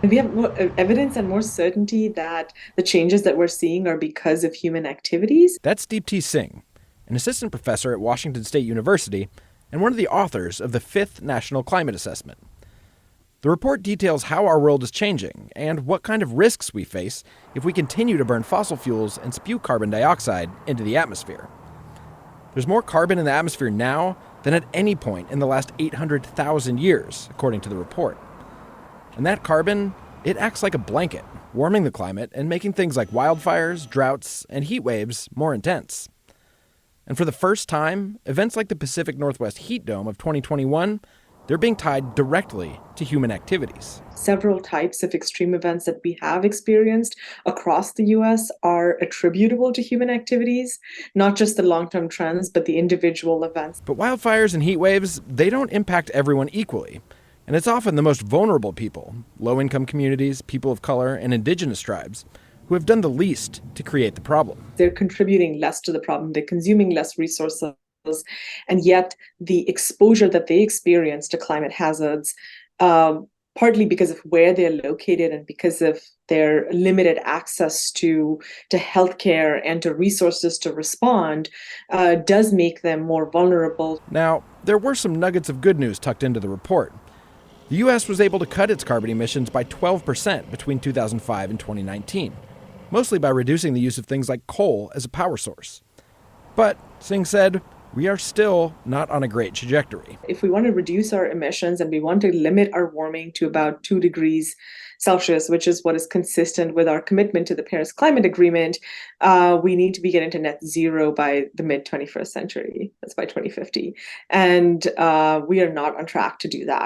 We have more evidence and more certainty that the changes that we're seeing are because of human activities. That's Deepti Singh, an assistant professor at Washington State University and one of the authors of the Fifth National Climate Assessment. The report details how our world is changing and what kind of risks we face if we continue to burn fossil fuels and spew carbon dioxide into the atmosphere. There's more carbon in the atmosphere now than at any point in the last 800,000 years, according to the report. And that carbon, it acts like a blanket, warming the climate and making things like wildfires, droughts, and heat waves more intense. And for the first time, events like the Pacific Northwest Heat Dome of 2021, they're being tied directly to human activities. Several types of extreme events that we have experienced across the US are attributable to human activities, not just the long-term trends, but the individual events. But wildfires and heat waves, they don't impact everyone equally. And it's often the most vulnerable people, low-income communities, people of color, and indigenous tribes, who have done the least to create the problem. They're contributing less to the problem, they're consuming less resources, and yet the exposure that they experience to climate hazards, partly because of where they're located and because of their limited access to healthcare and to resources to respond, does make them more vulnerable. Now, there were some nuggets of good news tucked into the report. The U.S. was able to cut its carbon emissions by 12% between 2005 and 2019, mostly by reducing the use of things like coal as a power source. But, Singh said, we are still not on a great trajectory. If we want to reduce our emissions and we want to limit our warming to about 2 degrees Celsius, which is what is consistent with our commitment to the Paris Climate Agreement, we need to be getting to net zero by the mid 21st century. That's by 2050. And we are not on track to do that.